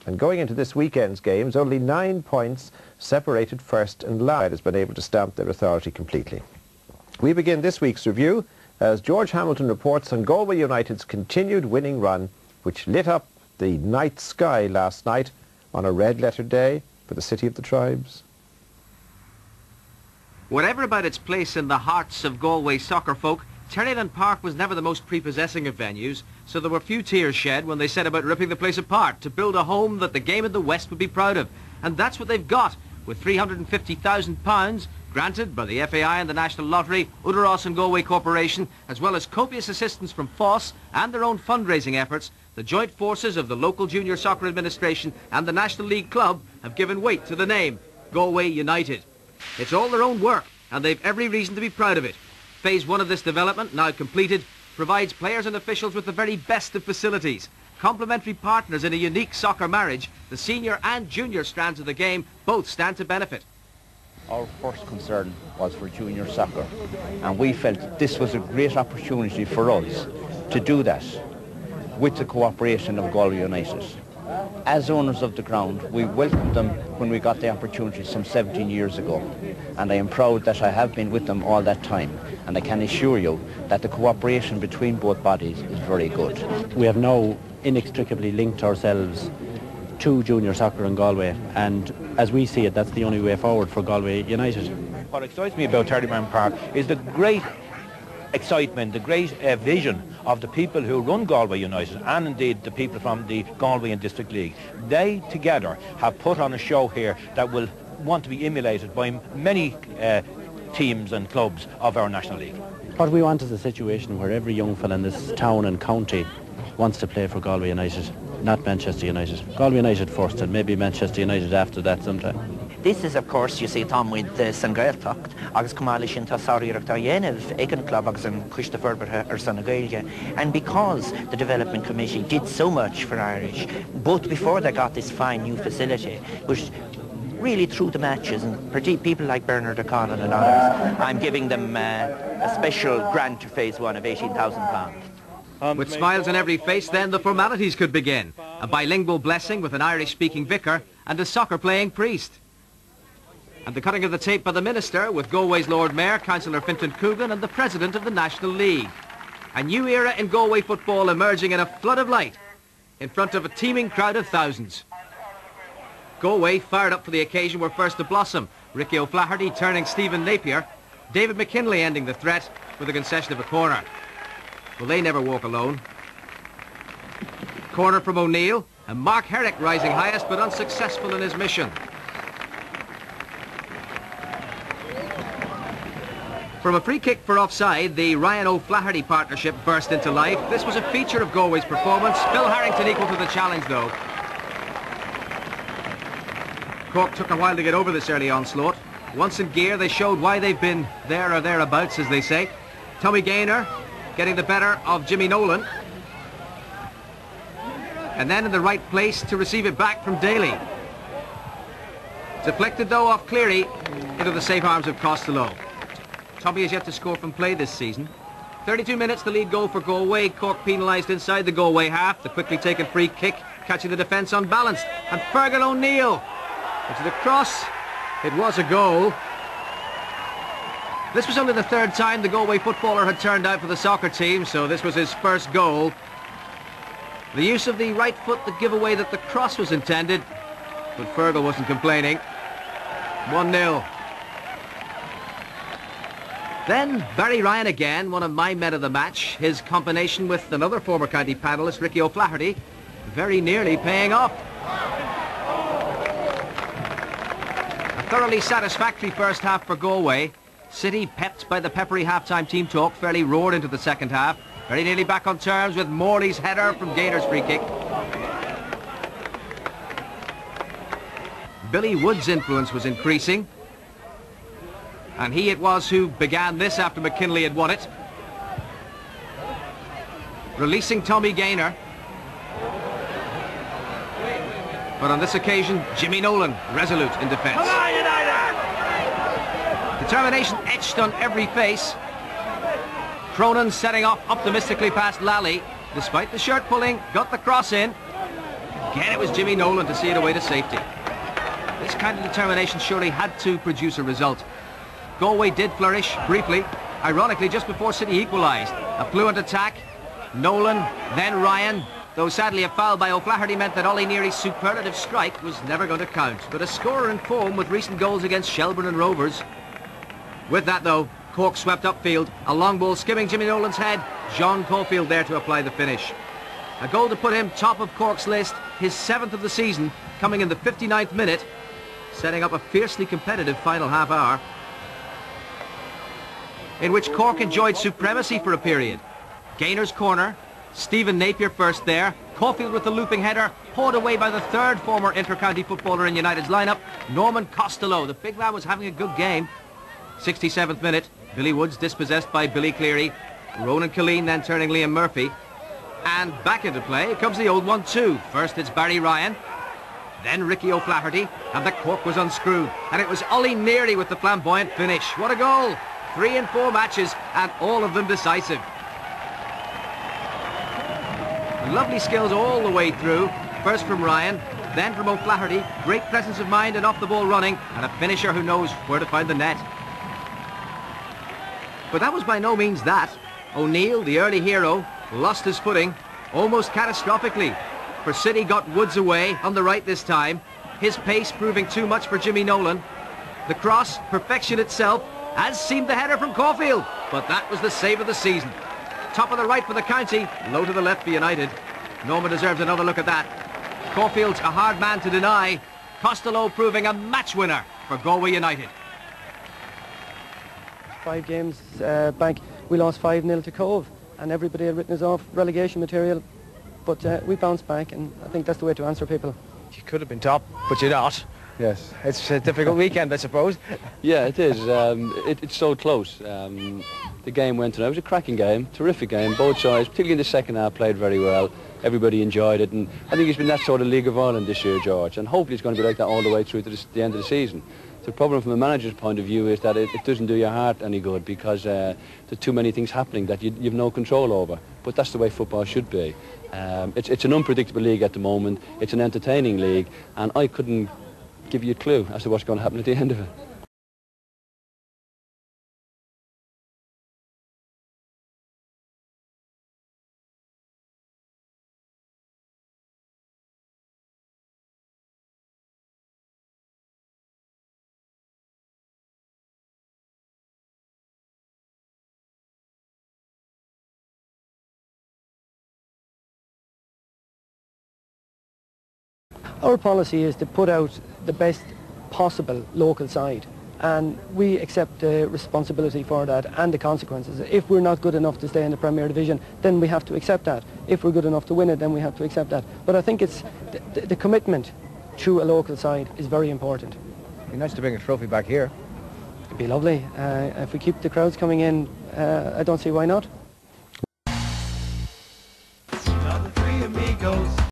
And going into this weekend's games, only 9 points separated first and last has been able to stamp their authority completely. We begin this week's review as George Hamilton reports on Galway United's continued winning run, which lit up the night sky last night on a red-letter day for the City of the Tribes. Whatever about its place in the hearts of Galway soccer folk, Terryland Park was never the most prepossessing of venues, so there were few tears shed when they set about ripping the place apart to build a home that the game in the West would be proud of. And that's what they've got, with £350,000 granted by the FAI and the National Lottery, Udaros and Galway Corporation, as well as copious assistance from FOSS and their own fundraising efforts. The joint forces of the local Junior Soccer Administration and the National League Club have given weight to the name, Galway United. It's all their own work, and they've every reason to be proud of it. Phase 1 of this development, now completed, provides players and officials with the very best of facilities. Complementary partners in a unique soccer marriage, the senior and junior strands of the game both stand to benefit. Our first concern was for junior soccer, and we felt that this was a great opportunity for us to do that with the cooperation of Galway United. As owners of the ground, we welcomed them when we got the opportunity some 17 years ago, and I am proud that I have been with them all that time, and I can assure you that the cooperation between both bodies is very good. We have now inextricably linked ourselves to junior soccer in Galway, and as we see it, that's the only way forward for Galway United. What excites me about Terryland Park is the great excitement, the great vision of the people who run Galway United, and indeed the people from the Galway and District League. They together have put on a show here that will want to be emulated by many teams and clubs of our National League. What we want is a situation where every young fella in this town and county wants to play for Galway United, not Manchester United. Galway United first, and maybe Manchester United after that sometime. This is, of course, you see, Tom, with San Gaeltacht, agus Kamalish in Tassariach Dayenev, Egan Club, agus and Cushta Ferberha or San Gaelia. And because the Development Committee did so much for Irish, both before they got this fine new facility, which really through the matches, and particularly people like Bernard O'Connell and others, I'm giving them a special grant to Phase 1 of £18,000. With smiles on every face, then the formalities could begin. A bilingual blessing with an Irish-speaking vicar and a soccer-playing priest. And the cutting of the tape by the Minister with Galway's Lord Mayor, Councillor Fintan Coogan, and the President of the National League. A new era in Galway football emerging in a flood of light in front of a teeming crowd of thousands. Galway, fired up for the occasion, were first to blossom. Ricky O'Flaherty turning Stephen Napier, David McKinley ending the threat with a concession of a corner. Well, they never walk alone. Corner from O'Neill, and Mark Herrick rising highest but unsuccessful in his mission. From a free kick for offside, the Ryan O'Flaherty partnership burst into life. This was a feature of Galway's performance. Phil Harrington equal to the challenge, though. Cork took a while to get over this early onslaught. Once in gear, they showed why they've been there or thereabouts, as they say. Tommy Gaynor getting the better of Jimmy Nolan. And then in the right place to receive it back from Daly. Deflected, though, off Cleary into the safe arms of Costello. Tommy has yet to score from play this season. 32 minutes, the lead goal for Galway. Cork penalised inside the Galway half. The quickly taken free kick, catching the defence unbalanced. And Fergal O'Neill into the cross. It was a goal. This was only the third time the Galway footballer had turned out for the soccer team, so this was his first goal. The use of the right foot that gave away that the cross was intended, but Fergal wasn't complaining. 1-0. Then Barry Ryan again, one of my men of the match. His combination with another former county panellist, Ricky O'Flaherty, very nearly paying off. A thoroughly satisfactory first half for Galway. City, pepped by the peppery half-time team talk, fairly roared into the second half. Very nearly back on terms with Morley's header from Gaynor's free kick. Billy Wood's influence was increasing. And he it was who began this after McKinley had won it. Releasing Tommy Gaynor. But on this occasion, Jimmy Nolan, resolute in defence. Determination etched on every face. Cronin setting off optimistically past Lally. Despite the shirt pulling, got the cross in. Again, it was Jimmy Nolan to see it away to safety. This kind of determination surely had to produce a result. Galway did flourish briefly, ironically just before City equalised. A fluent attack, Nolan, then Ryan, though sadly a foul by O'Flaherty meant that Ollie Neary's superlative strike was never going to count. But a scorer in form with recent goals against Shelburne and Rovers. With that though, Cork swept upfield, a long ball skimming Jimmy Nolan's head, John Caulfield there to apply the finish. A goal to put him top of Cork's list, his 7th of the season, coming in the 59th minute, setting up a fiercely competitive final half hour, in which Cork enjoyed supremacy for a period. Gainer's corner, Stephen Napier first there, Caulfield with the looping header, pawed away by the third former inter-county footballer in United's lineup, Norman Costello. The big man was having a good game. 67th minute, Billy Woods dispossessed by Billy Cleary, Ronan Killeen then turning Liam Murphy, and back into play comes the old one too. First it's Barry Ryan, then Ricky O'Flaherty, and the cork was unscrewed, and it was Ollie Neary with the flamboyant finish. What a goal! 3 in 4 matches, and all of them decisive. Lovely skills all the way through, first from Ryan, then from O'Flaherty, great presence of mind and off the ball running, and a finisher who knows where to find the net. But that was by no means that. O'Neill, the early hero, lost his footing, almost catastrophically. For City got Woods away, on the right this time, his pace proving too much for Jimmy Nolan. The cross, perfection itself, as seemed the header from Caulfield, but that was the save of the season. Top of the right for the county, low to the left for United. Norman deserves another look at that. Caulfield's a hard man to deny. Costello proving a match winner for Galway United. 5 games back, we lost 5-0 to Cove, and everybody had written us off relegation material, but we bounced back, and I think that's the way to answer people. You could have been top, but you're not. Yes. It's a difficult weekend, I suppose. Yeah, it is. It's so close. The game went on. It was a cracking game, terrific game. Both sides, particularly in the second half, played very well. Everybody enjoyed it, and I think it's been that sort of League of Ireland this year, George, and hopefully it's going to be like that all the way through to the end of the season. The problem from a manager's point of view is that it doesn't do your heart any good, because there's too many things happening that you've no control over. But that's the way football should be. It's an unpredictable league at the moment. It's an entertaining league, and I couldn't give you a clue as to what's going to happen at the end of it. Our policy is to put out the best possible local side, and we accept the responsibility for that and the consequences. If we're not good enough to stay in the Premier Division, then we have to accept that. If we're good enough to win it, then we have to accept that. But I think it's the commitment to a local side is very important. It'd be nice to bring a trophy back here. It'd be lovely. If we keep the crowds coming in, I don't see why not.